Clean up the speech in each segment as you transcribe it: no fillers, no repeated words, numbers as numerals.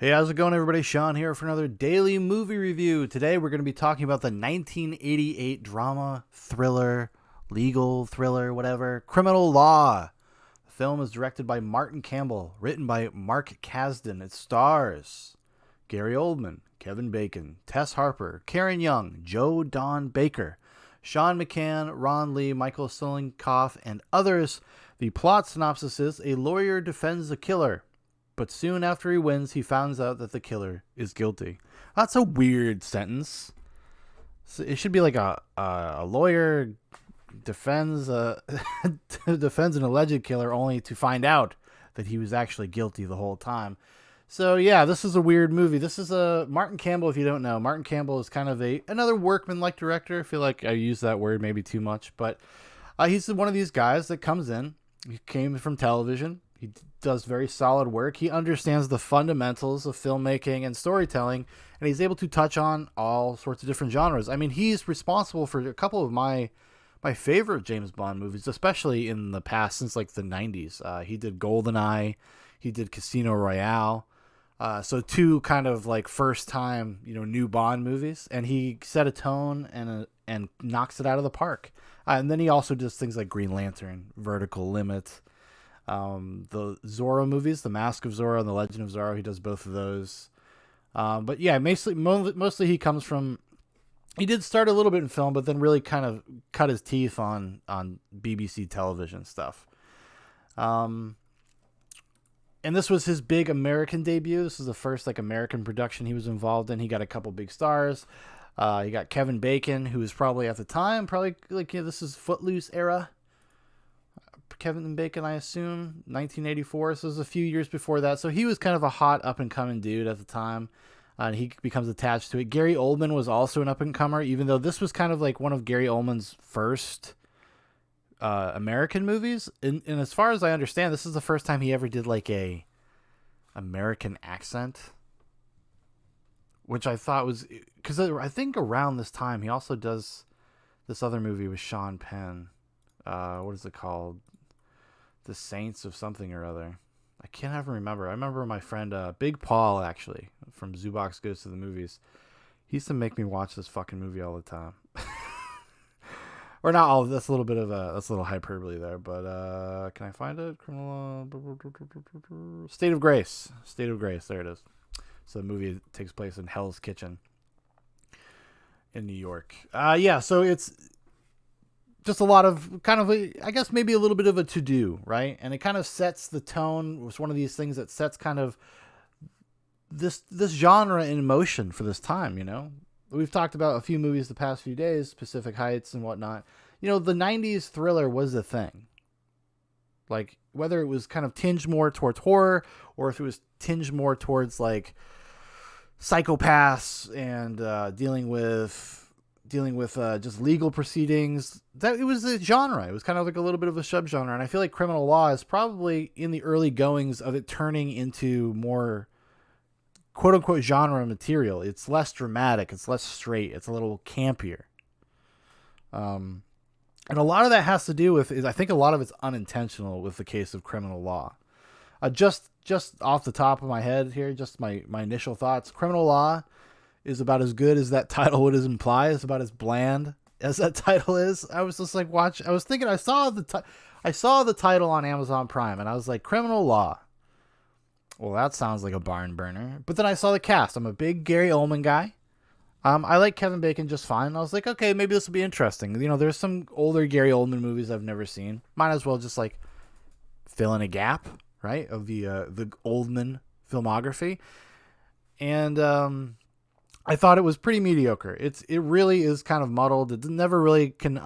Hey, how's it going, everybody? Shaun here for another daily movie review. Today, we're going to be talking about the 1988 drama, thriller, legal thriller, whatever, Criminal Law. The film is directed by Martin Campbell, written by Mark Kasdan. It stars Gary Oldman, Kevin Bacon, Tess Harper, Karen Young, Joe Don Baker, Sean McCann, Ron Lee, Michael Solinkoff, and others. The plot synopsis is a lawyer defends a killer, but soon after he wins, he finds out that the killer is guilty. That's a weird sentence. So it should be like a lawyer defends defends an alleged killer only to find out that he was actually guilty the whole time. So yeah, this is a weird movie. This is a Martin Campbell. If you don't know, Martin Campbell is kind of another workman-like director. I feel like I use that word maybe too much, but he's one of these guys that comes in. He came from television. He does very solid work. He understands the fundamentals of filmmaking and storytelling, and he's able to touch on all sorts of different genres. I mean, he's responsible for a couple of my favorite James Bond movies, especially in the past, since like the 90s. He did GoldenEye. He did Casino Royale. So two kind of like first time, new Bond movies, and he set a tone and knocks it out of the park. And then he also does things like Green Lantern, Vertical Limit, the Zorro movies, The Mask of Zorro and The Legend of Zorro. He does both of those. But yeah, mostly he comes from. He did start a little bit in film, but then really kind of cut his teeth on BBC television stuff. And this was his big American debut. This is the first like American production he was involved in. He got a couple big stars. You got Kevin Bacon, who was probably at the time, this is Footloose era. Kevin Bacon, I assume, 1984. So it was a few years before that. So he was kind of a hot up-and-coming dude at the time. And he becomes attached to it. Gary Oldman was also an up-and-comer, even though this was kind of like one of Gary Oldman's first American movies. And as far as I understand, this is the first time he ever did like a American accent, which I thought was... Because I think around this time, he also does this other movie with Sean Penn. What is it called? The Saints of something or other. I can't even remember. I remember my friend Big Paul, actually, from Zoobox Goes to the Movies. He used to make me watch this fucking movie all the time. Or not all. That's a little bit of that's a little hyperbole there. But can I find it? State of Grace. State of Grace. There it is. So the movie takes place in Hell's Kitchen in New York. Yeah. So it's just a lot of kind of I guess maybe a little bit of a to-do, right? And it kind of sets the tone. It was one of these things that sets kind of this genre in motion for this time. We've talked about a few movies the past few days, Pacific Heights and whatnot. The 90s thriller was the thing. Like, whether it was kind of tinged more towards horror or if it was tinged more towards like psychopaths and dealing with just legal proceedings, that it was a genre. It was kind of like a little bit of a subgenre. And I feel like Criminal Law is probably in the early goings of it turning into more quote unquote genre material. It's less dramatic. It's less straight. It's a little campier. And a lot of that has to do with, I think a lot of it's unintentional with the case of Criminal Law. Just off the top of my head here, just my initial thoughts. Criminal Law is about as good as that title would imply. It's about as bland as that title is. I was just like, I was thinking, I saw the title on Amazon Prime, and I was like, Criminal Law. Well, that sounds like a barn burner. But then I saw the cast. I'm a big Gary Oldman guy. I like Kevin Bacon just fine. I was like, okay, maybe this will be interesting. There's some older Gary Oldman movies I've never seen. Might as well just like fill in a gap, right, of the Oldman filmography. And I thought it was pretty mediocre. It really is kind of muddled. It never really can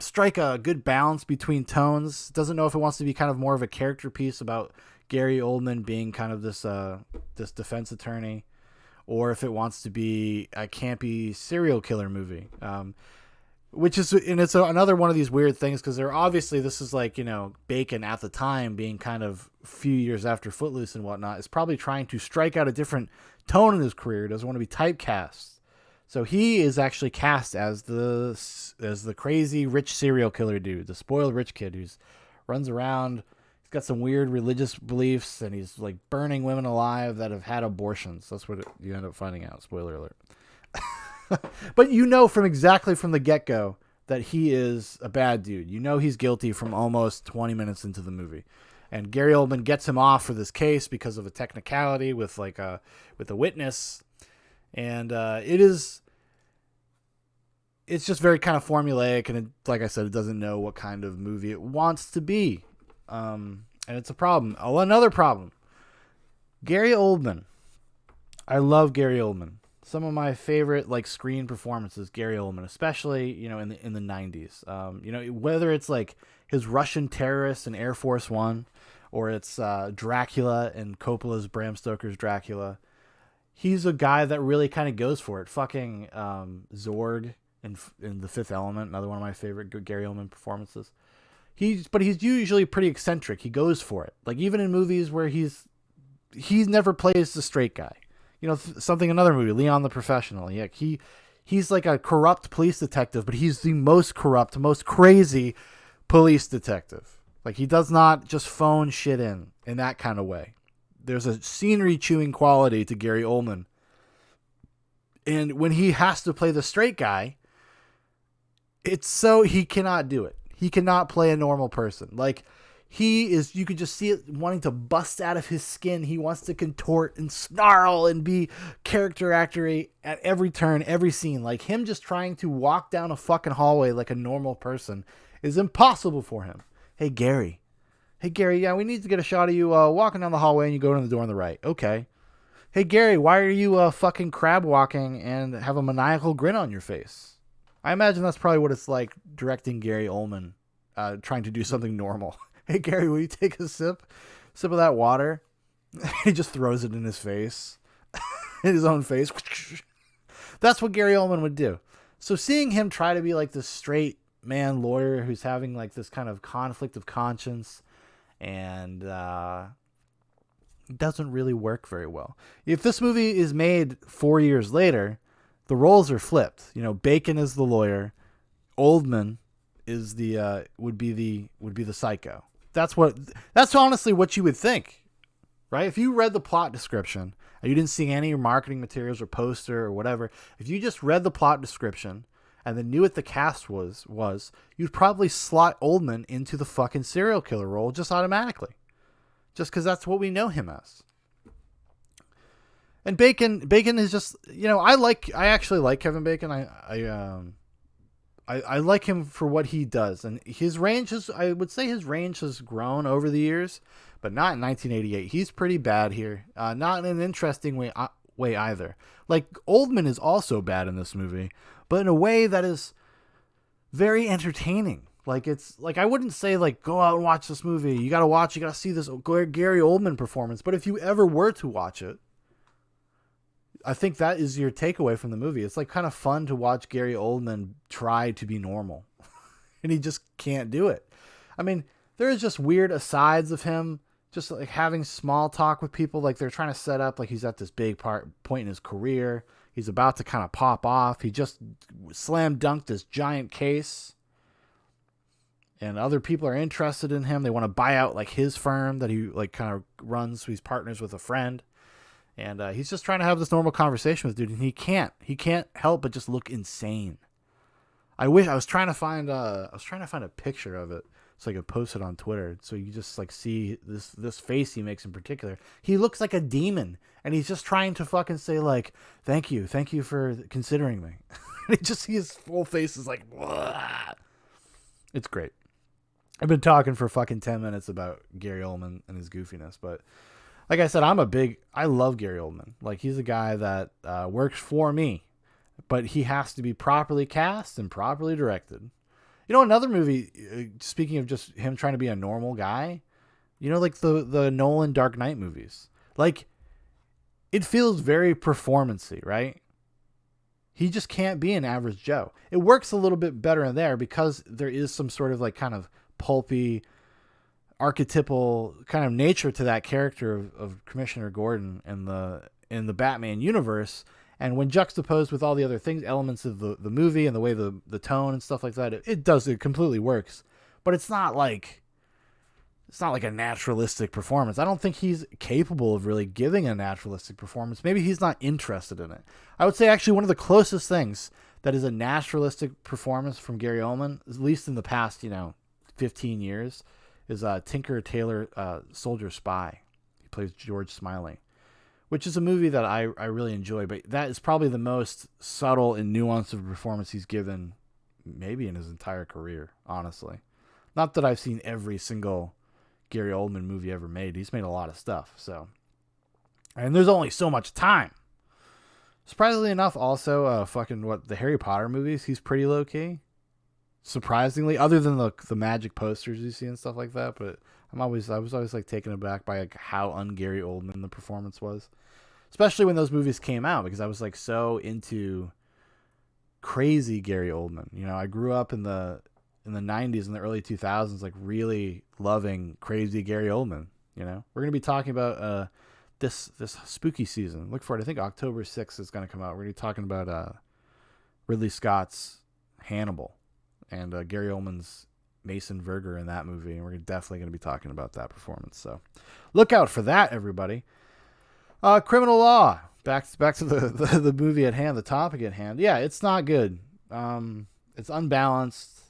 strike a good balance between tones. It doesn't know if it wants to be kind of more of a character piece about Gary Oldman being kind of this defense attorney, or if it wants to be a campy serial killer movie. Which is, and it's another one of these weird things, because this is like, Bacon at the time, being kind of a few years after Footloose and whatnot, is probably trying to strike out a different tone in his career. He doesn't want to be typecast. So he is actually cast as the crazy rich serial killer dude, the spoiled rich kid who's runs around, got some weird religious beliefs, and he's like burning women alive that have had abortions. That's what you end up finding out. Spoiler alert. But you know from the get-go that he is a bad dude. You know he's guilty from almost 20 minutes into the movie. And Gary Oldman gets him off for this case because of a technicality with a witness. And it's just very kind of formulaic, and like I said, it doesn't know what kind of movie it wants to be. And it's a problem. Oh, another problem. Gary Oldman. I love Gary Oldman. Some of my favorite like screen performances, Gary Oldman, especially in the 90s. Whether it's like his Russian terrorist in Air Force One, or it's Dracula and Coppola's Bram Stoker's Dracula. He's a guy that really kind of goes for it. Fucking Zorg in The Fifth Element, another one of my favorite Gary Oldman performances. But he's usually pretty eccentric. He goes for it. Like even in movies where he never plays the straight guy. Another movie, Leon the Professional. Yeah, he's like a corrupt police detective, but he's the most corrupt, most crazy police detective. Like he does not just phone shit in that kind of way. There's a scenery chewing quality to Gary Oldman. And when he has to play the straight guy, he cannot do it. He cannot play a normal person. Like you could just see it wanting to bust out of his skin. He wants to contort and snarl and be character actory at every turn, every scene. Like him just trying to walk down a fucking hallway like a normal person is impossible for him. Hey, Gary, yeah, we need to get a shot of you walking down the hallway and you go to the door on the right. Okay. Hey, Gary, why are you fucking crab walking and have a maniacal grin on your face? I imagine that's probably what it's like directing Gary Oldman, trying to do something normal. Hey, Gary, will you take a sip of that water? He just throws it in his face, in his own face. That's what Gary Oldman would do. So seeing him try to be like this straight man lawyer who's having like this kind of conflict of conscience and doesn't really work very well. If this movie is made 4 years later, the roles are flipped. Bacon is the lawyer, Oldman is would be the psycho. That's honestly what you would think, right? If you read the plot description and you didn't see any marketing materials or poster or whatever, if you just read the plot description and then knew what the cast was, you'd probably slot Oldman into the fucking serial killer role just automatically. Just because that's what we know him as. And Bacon is just, I actually like Kevin Bacon. I like him for what he does, and I would say his range has grown over the years, but not in 1988. He's pretty bad here. Not in an interesting way either. Like Oldman is also bad in this movie, but in a way that is very entertaining. Like it's like, I wouldn't say like, go out and watch this movie. You got to see this Gary Oldman performance. But if you ever were to watch it, I think that is your takeaway from the movie. It's like kind of fun to watch Gary Oldman try to be normal and he just can't do it. I mean, there's just weird asides of him just like having small talk with people. Like they're trying to set up like he's at this big point in his career. He's about to kind of pop off. He just slam dunked this giant case and other people are interested in him. They want to buy out like his firm that he like kind of runs. So he's partners with a friend. And he's just trying to have this normal conversation with dude, and he can't help but just look insane. I was trying to find a picture of it so I could post it on Twitter, so you just like see this face he makes in particular. He looks like a demon, and he's just trying to fucking say like, thank you for considering me. His whole face is like, Wah. It's great. I've been talking for fucking 10 minutes about Gary Oldman and his goofiness, but like I said, I love Gary Oldman. Like he's a guy that works for me, but he has to be properly cast and properly directed. Another movie, speaking of just him trying to be a normal guy, like the Nolan Dark Knight movies, like it feels very performance-y, right? He just can't be an average Joe. It works a little bit better in there because there is some sort of like kind of pulpy, archetypal kind of nature to that character of Commissioner Gordon in the Batman universe, and when juxtaposed with all the other elements of the movie and the way the tone and stuff like that, it completely works. But it's not it's not like a naturalistic performance. I don't think he's capable of really giving a naturalistic performance. Maybe he's not interested in it. I would say actually one of the closest things that is a naturalistic performance from Gary Oldman, at least in the past, 15 years, is Tinker Tailor Soldier Spy. He plays George Smiley, which is a movie that I really enjoy, but that is probably the most subtle and nuanced of a performance he's given maybe in his entire career, honestly. Not that I've seen every single Gary Oldman movie ever made. He's made a lot of stuff, so. And there's only so much time. Surprisingly enough, also, the Harry Potter movies, he's pretty low-key. Surprisingly, other than the magic posters you see and stuff like that, but I was always like taken aback by like how un-Gary Oldman the performance was. Especially when those movies came out, because I was like so into crazy Gary Oldman. I grew up in the 90s and the early 2000s, like really loving crazy Gary Oldman. We're going to be talking about this spooky season. Look for it. I think October 6th is going to come out. We're going to be talking about Ridley Scott's Hannibal and Gary Oldman's Mason Verger in that movie. And we're definitely going to be talking about that performance. So look out for that, everybody. Criminal Law. Back to the movie at hand, the topic at hand. Yeah, it's not good. It's unbalanced,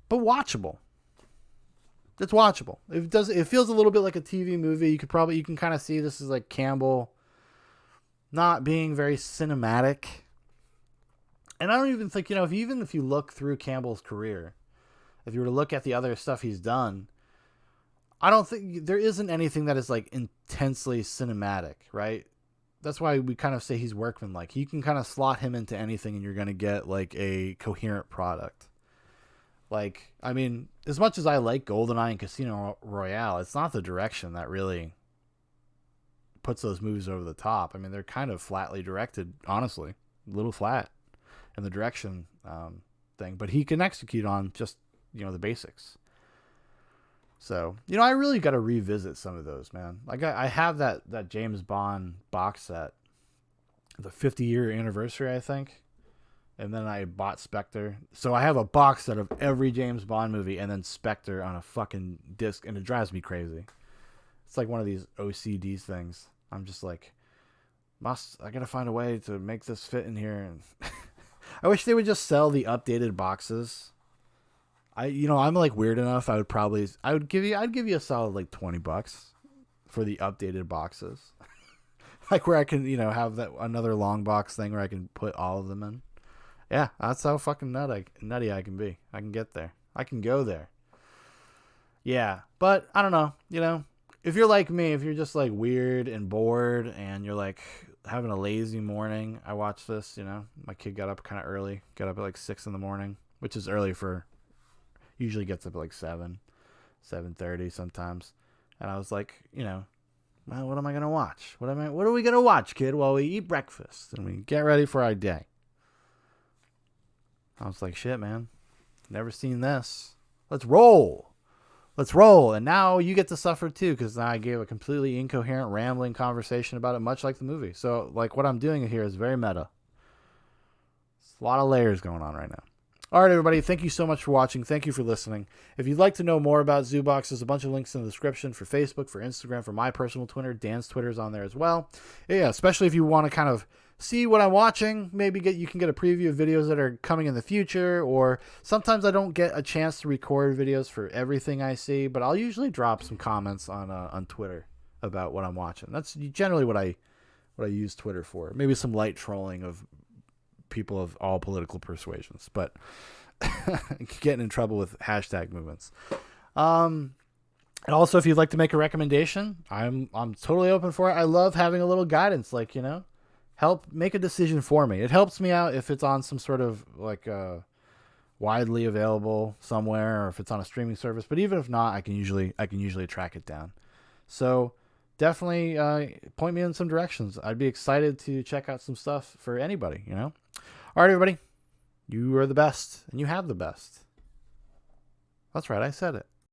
but watchable. It's watchable. It feels a little bit like a TV movie. You can kind of see this is like Campbell not being very cinematic. And I don't even think, if you look through Campbell's career, if you were to look at the other stuff he's done, I don't think there isn't anything that is like intensely cinematic, right? That's why we kind of say he's workmanlike. You can kind of slot him into anything and you're going to get like a coherent product. Like, I mean, as much as I like GoldenEye and Casino Royale, it's not the direction that really puts those movies over the top. I mean, they're kind of flatly directed, honestly, a little flat in the direction thing, but he can execute on just, the basics. So, I really got to revisit some of those, man. Like I have that James Bond box set, the 50-year anniversary, I think. And then I bought Spectre. So I have a box set of every James Bond movie and then Spectre on a fucking disc, and it drives me crazy. It's like one of these OCD things. I'm just like, I gotta find a way to make this fit in here. And I wish they would just sell the updated boxes. I'm like weird enough. I'd give you a solid like $20 for the updated boxes. Like where I can, have that another long box thing where I can put all of them in. Yeah, that's how fucking nutty I can be. I can get there. I can go there. Yeah, but I don't know. If you're like me, if you're just like weird and bored and you're like having a lazy morning, I watch this, My kid got up kind of early. Got up at like 6 a.m, which is early usually gets up at like 7:30 sometimes. And I was like, well, what am I going to watch? What are we going to watch, kid, while we eat breakfast and we get ready for our day? I was like, shit, man. Never seen this. Let's roll. And now you get to suffer too, because now I gave a completely incoherent, rambling conversation about it, much like the movie. So, like, what I'm doing here is very meta. It's a lot of layers going on right now. All right, everybody. Thank you so much for watching. Thank you for listening. If you'd like to know more about Zoobox, there's a bunch of links in the description for Facebook, for Instagram, for my personal Twitter. Dan's Twitter's on there as well. Yeah, especially if you want to kind of see what I'm watching. Maybe you can get a preview of videos that are coming in the future, or sometimes I don't get a chance to record videos for everything I see, but I'll usually drop some comments on Twitter about what I'm watching. That's generally what I use Twitter for. Maybe some light trolling of people of all political persuasions, but getting in trouble with hashtag movements. And also, if you'd like to make a recommendation, I'm totally open for it. I love having a little guidance, like, help make a decision for me. It helps me out if it's on some sort of like widely available somewhere, or if it's on a streaming service. But even if not, I can usually track it down. So definitely point me in some directions. I'd be excited to check out some stuff for anybody. All right, everybody, you are the best, and you have the best. That's right, I said it.